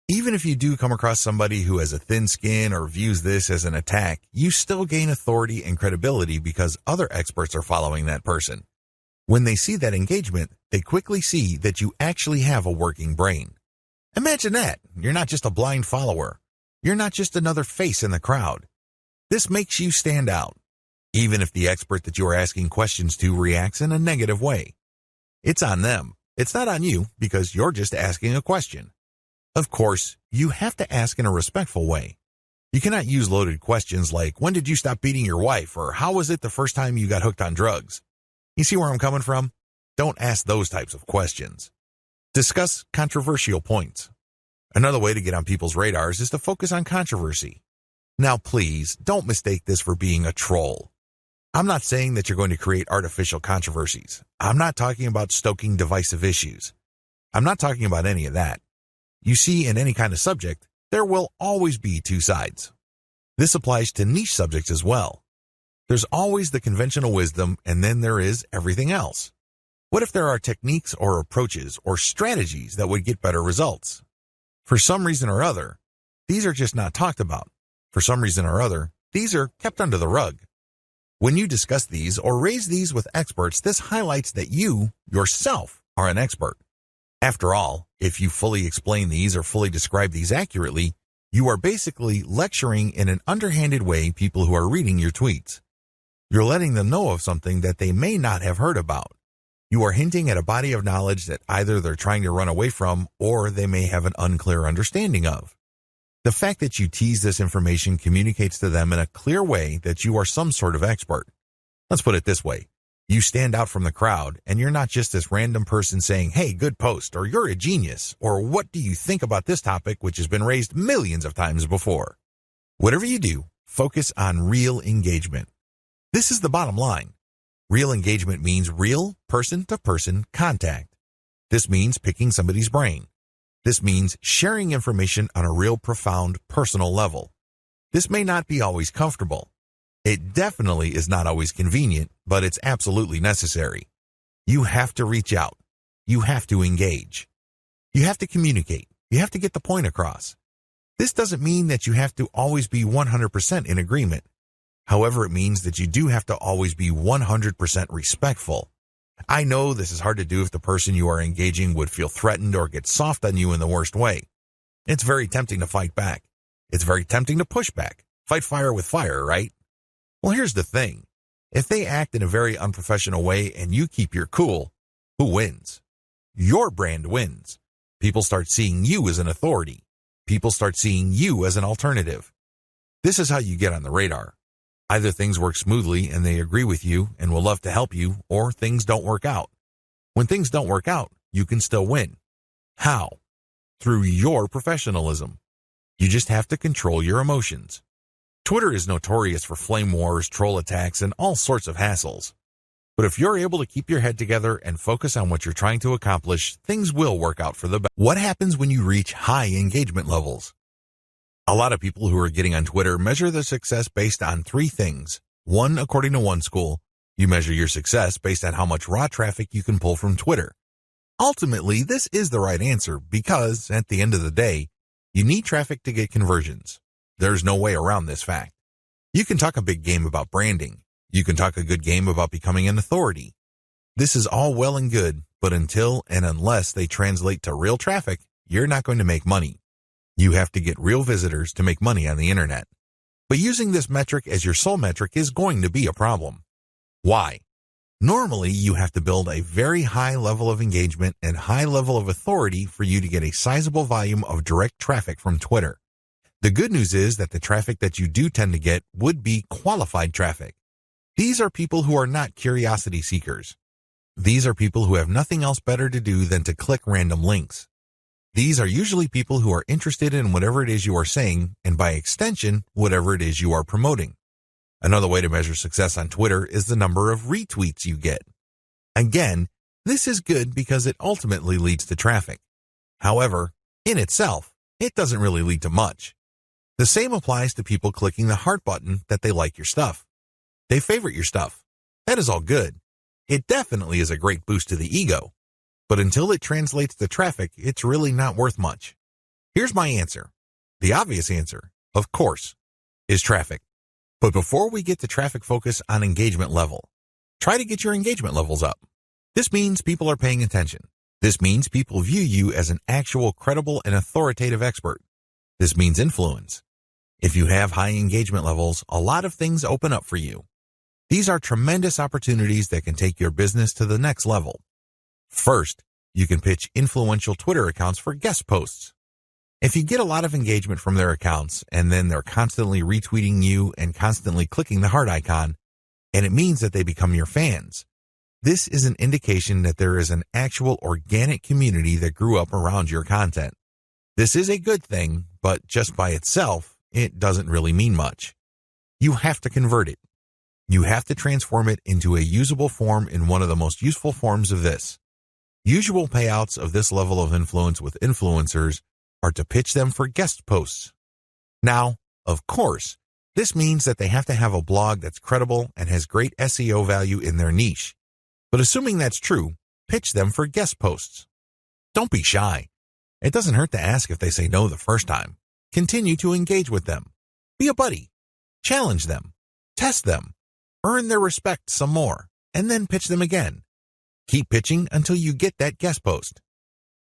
A: Even if you do come across somebody who has a thin skin or views this as an attack, you still gain authority and credibility because other experts are following that person. When they see that engagement, they quickly see that you actually have a working brain. Imagine that. You're not just a blind follower. You're not just another face in the crowd. This makes you stand out, even if the expert that you are asking questions to reacts in a negative way. It's on them. It's not on you because you're just asking a question. Of course, you have to ask in a respectful way. You cannot use loaded questions like, when did you stop beating your wife? Or how was it the first time you got hooked on drugs? You see where I'm coming from? Don't ask those types of questions. Discuss controversial points. Another way to get on people's radars is to focus on controversy. Now, please, don't mistake this for being a troll. I'm not saying that you're going to create artificial controversies. I'm not talking about stoking divisive issues. I'm not talking about any of that. You see, in any kind of subject, there will always be two sides. This applies to niche subjects as well. There's always the conventional wisdom, and then there is everything else. What if there are techniques or approaches or strategies that would get better results? For some reason or other, these are just not talked about. For some reason or other, these are kept under the rug. When you discuss these or raise these with experts, this highlights that you, yourself, are an expert. After all, if you fully explain these or fully describe these accurately, you are basically lecturing in an underhanded way people who are reading your tweets. You're letting them know of something that they may not have heard about. You are hinting at a body of knowledge that either they're trying to run away from or they may have an unclear understanding of. The fact that you tease this information communicates to them in a clear way that you are some sort of expert. Let's put it this way. You stand out from the crowd, and you're not just this random person saying, hey, good post, or you're a genius, or what do you think about this topic which has been raised millions of times before? Whatever you do, focus on real engagement. This is the bottom line. Real engagement means real person-to-person contact. This means picking somebody's brain. This means sharing information on a real profound personal level. This may not be always comfortable. It definitely is not always convenient, but it's absolutely necessary. You have to reach out. You have to engage. You have to communicate. You have to get the point across. This doesn't mean that you have to always be 100% in agreement. However, it means that you do have to always be 100% respectful. I know this is hard to do if the person you are engaging would feel threatened or get soft on you in the worst way. It's very tempting to fight back. It's very tempting to push back. Fight fire with fire, right? Well, here's the thing. If they act in a very unprofessional way and you keep your cool, who wins? Your brand wins. People start seeing you as an authority. People start seeing you as an alternative. This is how you get on the radar. Either things work smoothly and they agree with you and will love to help you, or things don't work out. When things don't work out, you can still win. How? Through your professionalism. You just have to control your emotions. Twitter is notorious for flame wars, troll attacks, and all sorts of hassles. But if you're able to keep your head together and focus on what you're trying to accomplish, things will work out for the best. What happens when you reach high engagement levels? A lot of people who are getting on Twitter measure their success based on three things. One, according to one school, you measure your success based on how much raw traffic you can pull from Twitter. Ultimately, this is the right answer because, at the end of the day, you need traffic to get conversions. There's no way around this fact. You can talk a big game about branding. You can talk a good game about becoming an authority. This is all well and good, but until and unless they translate to real traffic, you're not going to make money. You have to get real visitors to make money on the internet. But using this metric as your sole metric is going to be a problem. Why? Normally, you have to build a very high level of engagement and high level of authority for you to get a sizable volume of direct traffic from Twitter. The good news is that the traffic that you do tend to get would be qualified traffic. These are people who are not curiosity seekers. These are people who have nothing else better to do than to click random links. These are usually people who are interested in whatever it is you are saying, and by extension, whatever it is you are promoting. Another way to measure success on Twitter is the number of retweets you get. Again, this is good because it ultimately leads to traffic. However, in itself, it doesn't really lead to much. The same applies to people clicking the heart button that they like your stuff. They favorite your stuff. That is all good. It definitely is a great boost to the ego. But until it translates to traffic, it's really not worth much. Here's my answer. The obvious answer, of course, is traffic. But before we get to traffic, focus on engagement level. Try to get your engagement levels up. This means people are paying attention. This means people view you as an actual credible and authoritative expert. This means influence. If you have high engagement levels, a lot of things open up for you. These are tremendous opportunities that can take your business to the next level. First, you can pitch influential Twitter accounts for guest posts. If you get a lot of engagement from their accounts and then they're constantly retweeting you and constantly clicking the heart icon, and it means that they become your fans, this is an indication that there is an actual organic community that grew up around your content. This is a good thing, but just by itself, it doesn't really mean much. You have to convert it. You have to transform it into a usable form in one of the most useful forms of this. Usual payouts of this level of influence with influencers are to pitch them for guest posts. Now, of course, this means that they have to have a blog that's credible and has great SEO value in their niche. But assuming that's true, pitch them for guest posts. Don't be shy. It doesn't hurt to ask if they say no the first time. Continue to engage with them. Be a buddy. Challenge them. Test them. Earn their respect some more, and then pitch them again. Keep pitching until you get that guest post.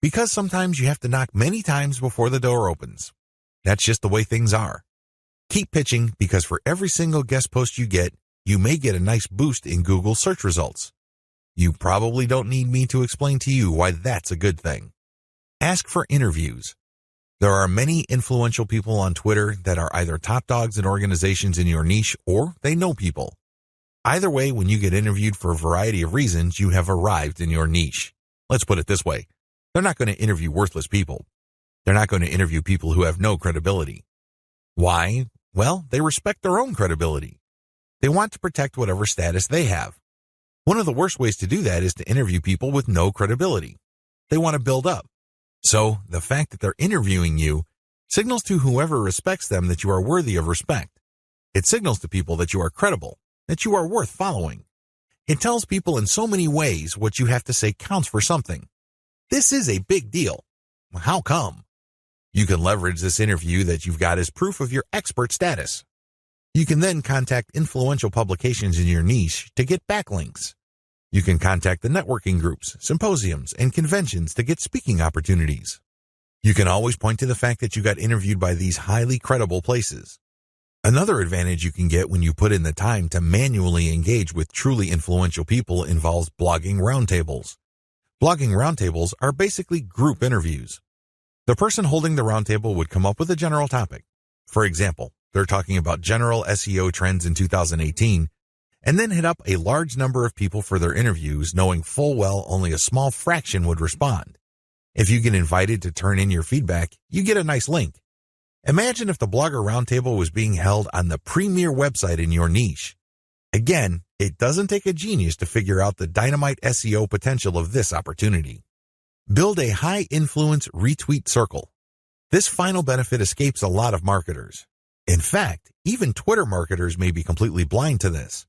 A: Because sometimes you have to knock many times before the door opens. That's just the way things are. Keep pitching because for every single guest post you get, you may get a nice boost in Google search results. You probably don't need me to explain to you why that's a good thing. Ask for interviews. There are many influential people on Twitter that are either top dogs in organizations in your niche or they know people. Either way, when you get interviewed for a variety of reasons, you have arrived in your niche. Let's put it this way. They're not going to interview worthless people. They're not going to interview people who have no credibility. Why? Well, they respect their own credibility. They want to protect whatever status they have. One of the worst ways to do that is to interview people with no credibility. They want to build up. So, the fact that they're interviewing you signals to whoever respects them that you are worthy of respect. It signals to people that you are credible, that you are worth following. It tells people in so many ways what you have to say counts for something. This is a big deal. How come? You can leverage this interview that you've got as proof of your expert status. You can then contact influential publications in your niche to get backlinks. You can contact the networking groups, symposiums, and conventions to get speaking opportunities. You can always point to the fact that you got interviewed by these highly credible places. Another advantage you can get when you put in the time to manually engage with truly influential people involves blogging roundtables. Blogging roundtables are basically group interviews. The person holding the roundtable would come up with a general topic. For example, they're talking about general SEO trends in 2018, and then hit up a large number of people for their interviews, knowing full well only a small fraction would respond. If you get invited to turn in your feedback, you get a nice link. Imagine if the Blogger Roundtable was being held on the premier website in your niche. Again, It doesn't take a genius to figure out the dynamite SEO potential of this opportunity. Build a high-influence retweet circle. This final benefit escapes a lot of marketers. In fact, even Twitter marketers may be completely blind to this.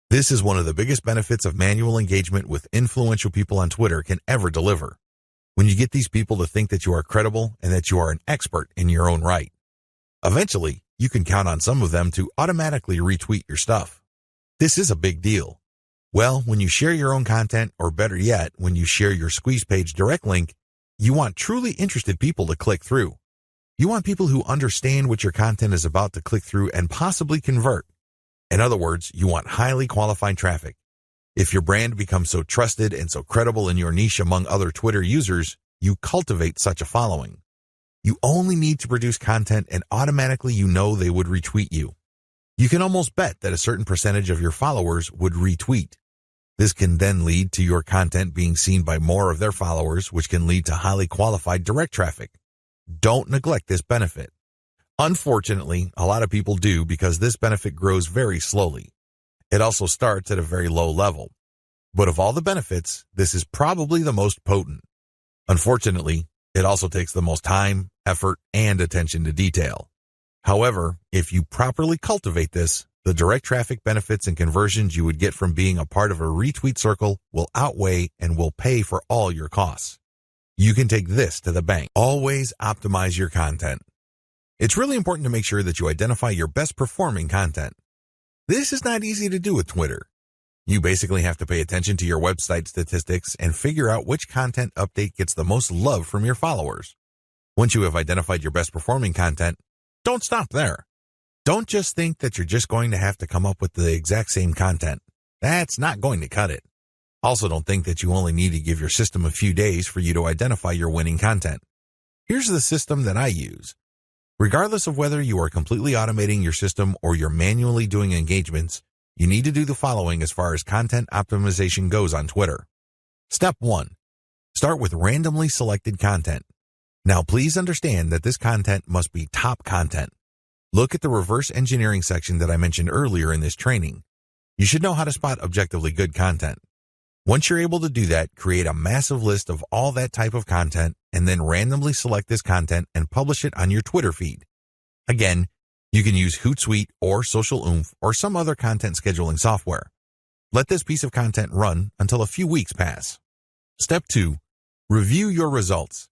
A: This is one of the biggest benefits of manual engagement with influential people on Twitter can ever deliver. When you get these people to think that you are credible and that you are an expert in your own right. Eventually, you can count on some of them to automatically retweet your stuff. This is a big deal. Well, when you share your own content, or better yet, when you share your squeeze page direct link, you want truly interested people to click through. You want people who understand what your content is about to click through and possibly convert. In other words, you want highly qualified traffic. If your brand becomes so trusted and so credible in your niche among other Twitter users, you cultivate such a following. You only need to produce content and automatically you know they would retweet you. You can almost bet that a certain percentage of your followers would retweet. This can then lead to your content being seen by more of their followers, which can lead to highly qualified direct traffic. Don't neglect this benefit. Unfortunately, a lot of people do because this benefit grows very slowly. It also starts at a very low level. But of all the benefits, this is probably the most potent. Unfortunately, it also takes the most time, effort, and attention to detail. However, if you properly cultivate this, the direct traffic benefits and conversions you would get from being a part of a retweet circle will outweigh and will pay for all your costs. You can take this to the bank. Always optimize your content. It's really important to make sure that you identify your best performing content. This is not easy to do with Twitter. You basically have to pay attention to your website statistics and figure out which content update gets the most love from your followers. Once you have identified your best performing content, don't stop there. Don't just think that you're just going to have to come up with the exact same content. That's not going to cut it. Also, don't think that you only need to give your system a few days for you to identify your winning content. Here's the system that I use. Regardless of whether you are completely automating your system or you're manually doing engagements, you need to do the following as far as content optimization goes on Twitter. Step 1. Start with randomly selected content. Now, please understand that this content must be top content. Look at the reverse engineering section that I mentioned earlier in this training. You should know how to spot objectively good content. Once you're able to do that, create a massive list of all that type of content and then randomly select this content and publish it on your Twitter feed. Again, you can use Hootsuite or Social Oomph or some other content scheduling software. Let this piece of content run until a few weeks pass. Step 2. Review your results.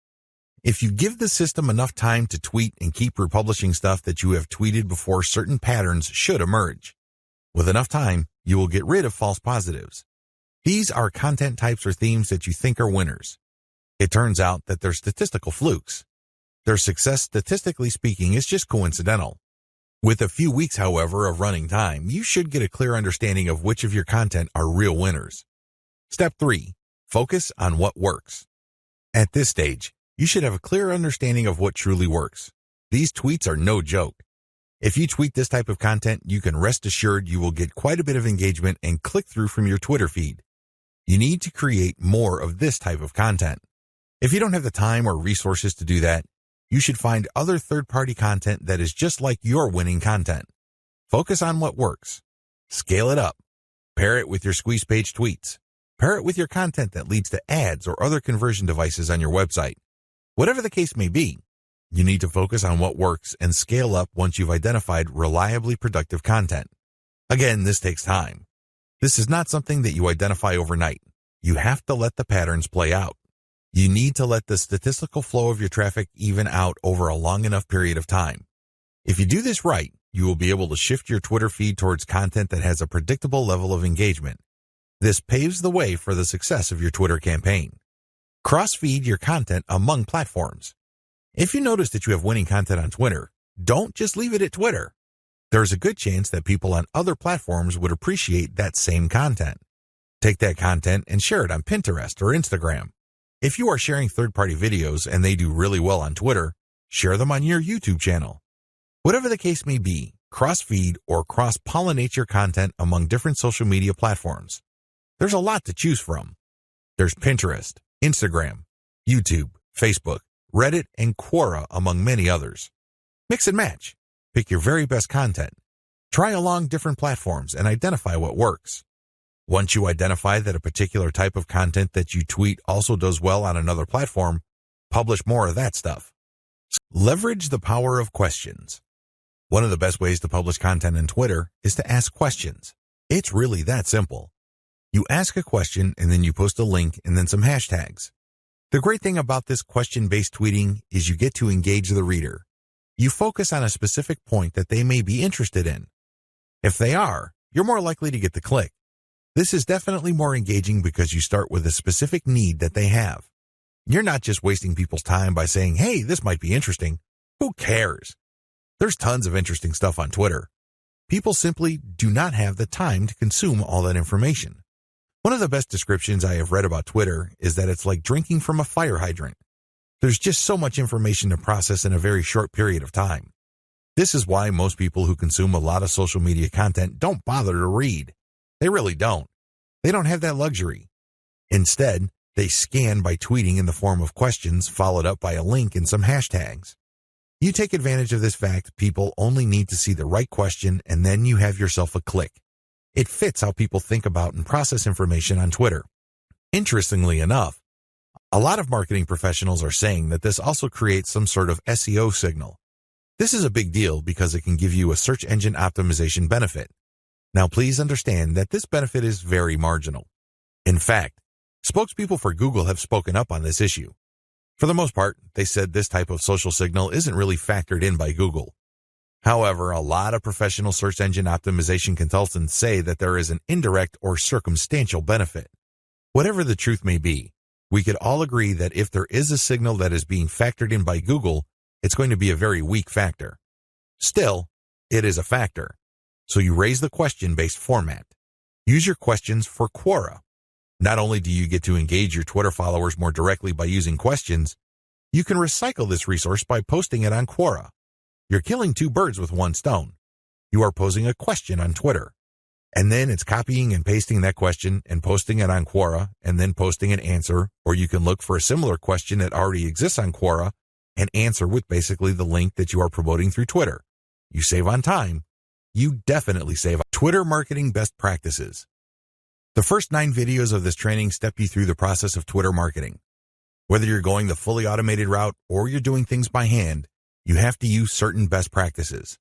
A: If you give the system enough time to tweet and keep republishing stuff that you have tweeted before, certain patterns should emerge. With enough time, you will get rid of false positives. These are content types or themes that you think are winners. It turns out that they're statistical flukes. Their success, statistically speaking, is just coincidental. With a few weeks, however, of running time, you should get a clear understanding of which of your content are real winners. Step 3. Focus on what works. At this stage, you should have a clear understanding of what truly works. These tweets are no joke. If you tweet this type of content, you can rest assured you will get quite a bit of engagement and click-through from your Twitter feed. You need to create more of this type of content. If you don't have the time or resources to do that, you should find other third-party content that is just like your winning content. Focus on what works. Scale it up. Pair it with your squeeze page tweets. Pair it with your content that leads to ads or other conversion devices on your website. Whatever the case may be, you need to focus on what works and scale up once you've identified reliably productive content. Again, this takes time. This is not something that you identify overnight. You have to let the patterns play out. You need to let the statistical flow of your traffic even out over a long enough period of time. If you do this right, you will be able to shift your Twitter feed towards content that has a predictable level of engagement. This paves the way for the success of your Twitter campaign. Cross-feed your content among platforms. If you notice that you have winning content on Twitter, don't just leave it at Twitter. There's a good chance that people on other platforms would appreciate that same content. Take that content and share it on Pinterest or Instagram. If you are sharing third-party videos and they do really well on Twitter, share them on your YouTube channel. Whatever the case may be, cross-feed or cross-pollinate your content among different social media platforms. There's a lot to choose from. There's Pinterest, Instagram, YouTube, Facebook, Reddit, and Quora, among many others. Mix and match. Pick your very best content. Try along different platforms and identify what works. Once you identify that a particular type of content that you tweet also does well on another platform, publish more of that stuff. Leverage the power of questions. One of the best ways to publish content on Twitter is to ask questions. It's really that simple. You ask a question and then you post a link and then some hashtags. The great thing about this question-based tweeting is you get to engage the reader. You focus on a specific point that they may be interested in. If they are, you're more likely to get the click. This is definitely more engaging because you start with a specific need that they have. You're not just wasting people's time by saying, hey, this might be interesting. Who cares? There's tons of interesting stuff on Twitter. People simply do not have the time to consume all that information. One of the best descriptions I have read about Twitter is that it's like drinking from a fire hydrant. There's just so much information to process in a very short period of time. This is why most people who consume a lot of social media content don't bother to read. They really don't. They don't have that luxury. Instead, they scan by tweeting in the form of questions followed up by a link and some hashtags. You take advantage of this fact people only need to see the right question and then you have yourself a click. It fits how people think about and process information on Twitter. Interestingly enough, a lot of marketing professionals are saying that this also creates some sort of SEO signal. This is a big deal because it can give you a search engine optimization benefit. Now please understand that this benefit is very marginal. In fact, spokespeople for Google have spoken up on this issue. For the most part, they said this type of social signal isn't really factored in by Google. However, a lot of professional search engine optimization consultants say that there is an indirect or circumstantial benefit. Whatever the truth may be, we could all agree that if there is a signal that is being factored in by Google, it's going to be a very weak factor. Still, it is a factor. So you raise the question-based format. Use your questions for Quora. Not only do you get to engage your Twitter followers more directly by using questions, you can recycle this resource by posting it on Quora. You're killing two birds with one stone. You are posing a question on Twitter, and then it's copying and pasting that question and posting it on Quora and then posting an answer, or you can look for a similar question that already exists on Quora and answer with basically the link that you are promoting through Twitter. You save on time. You definitely save on Twitter marketing best practices. The first 9 videos of this training step you through the process of Twitter marketing. Whether you're going the fully automated route or you're doing things by hand, you have to use certain best practices.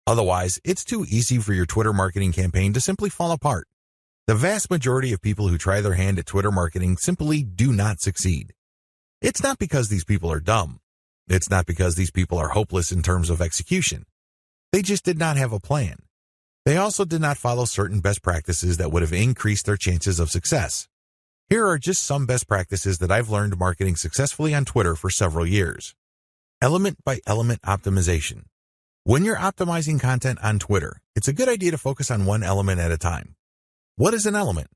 A: Otherwise, it's too easy for your Twitter marketing campaign to simply fall apart. The vast majority of people who try their hand at Twitter marketing simply do not succeed. It's not because these people are dumb. It's not because these people are hopeless in terms of execution. They just did not have a plan. They also did not follow certain best practices that would have increased their chances of success. Here are just some best practices that I've learned marketing successfully on Twitter for several years. Element by element optimization. When you're optimizing content on Twitter, it's a good idea to focus on one element at a time. What is an element?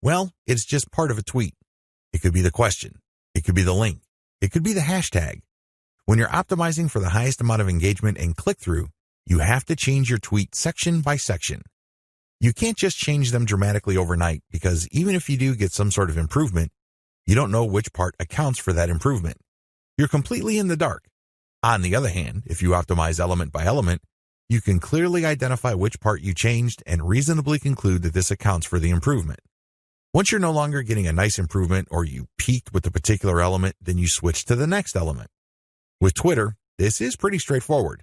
A: Well, it's just part of a tweet. It could be the question. It could be the link. It could be the hashtag. When you're optimizing for the highest amount of engagement and click-through, you have to change your tweet section by section. You can't just change them dramatically overnight because even if you do get some sort of improvement, you don't know which part accounts for that improvement. You're completely in the dark. On the other hand, if you optimize element by element, you can clearly identify which part you changed and reasonably conclude that this accounts for the improvement. Once you're no longer getting a nice improvement or you peaked with a particular element, then you switch to the next element. With Twitter, this is pretty straightforward.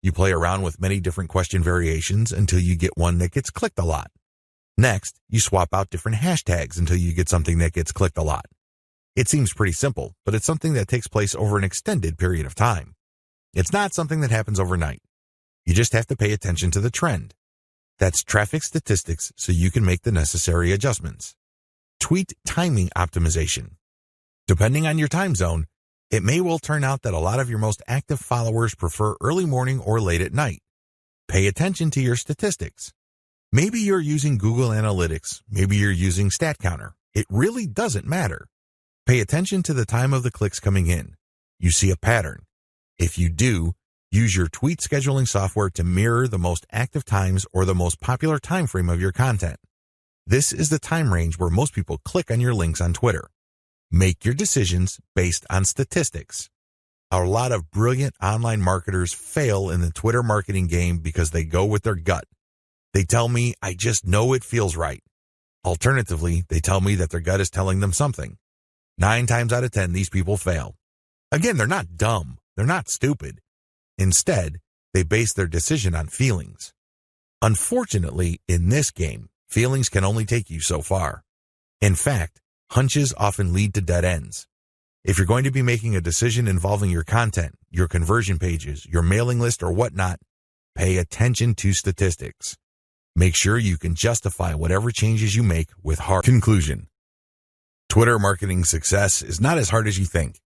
A: You play around with many different question variations until you get one that gets clicked a lot. Next, you swap out different hashtags until you get something that gets clicked a lot. It seems pretty simple, but it's something that takes place over an extended period of time. It's not something that happens overnight. You just have to pay attention to the trend. That's traffic statistics so you can make the necessary adjustments. Tweet timing optimization. Depending on your time zone, it may well turn out that a lot of your most active followers prefer early morning or late at night. Pay attention to your statistics. Maybe you're using Google Analytics. Maybe you're using StatCounter. It really doesn't matter. Pay attention to the time of the clicks coming in. You see a pattern. If you do, use your tweet scheduling software to mirror the most active times or the most popular time frame of your content. This is the time range where most people click on your links on Twitter. Make your decisions based on statistics. A lot of brilliant online marketers fail in the Twitter marketing game because they go with their gut. They tell me, I just know it feels right. Alternatively, they tell me that their gut is telling them something. 9 times out of 10, these people fail. Again, they're not dumb. They're not stupid. Instead, they base their decision on feelings. Unfortunately, in this game, feelings can only take you so far. In fact, hunches often lead to dead ends. If you're going to be making a decision involving your content, your conversion pages, your mailing list, or whatnot, pay attention to statistics. Make sure you can justify whatever changes you make with hard conclusion. Twitter marketing success is not as hard as you think.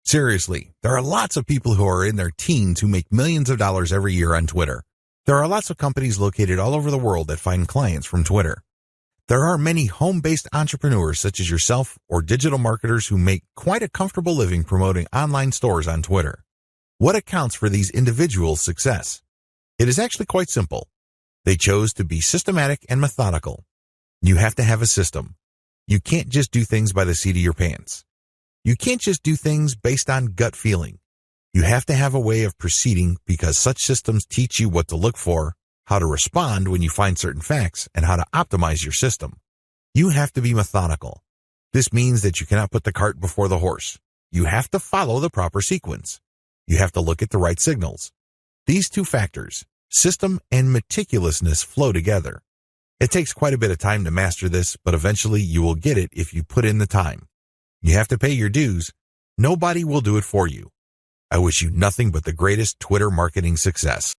A: Seriously, there are lots of people who are in their teens who make millions of dollars every year on Twitter. There are lots of companies located all over the world that find clients from Twitter. There are many home-based entrepreneurs such as yourself or digital marketers who make quite a comfortable living promoting online stores on Twitter. What accounts for these individuals' success? It is actually quite simple. They chose to be systematic and methodical. You have to have a system. You can't just do things by the seat of your pants. You can't just do things based on gut feeling. You have to have a way of proceeding because such systems teach you what to look for, how to respond when you find certain facts, and how to optimize your system. You have to be methodical. This means that you cannot put the cart before the horse. You have to follow the proper sequence. You have to look at the right signals. These two factors, system and meticulousness, flow together. It takes quite a bit of time to master this, but eventually you will get it if you put in the time. You have to pay your dues. Nobody will do it for you. I wish you nothing but the greatest Twitter marketing success.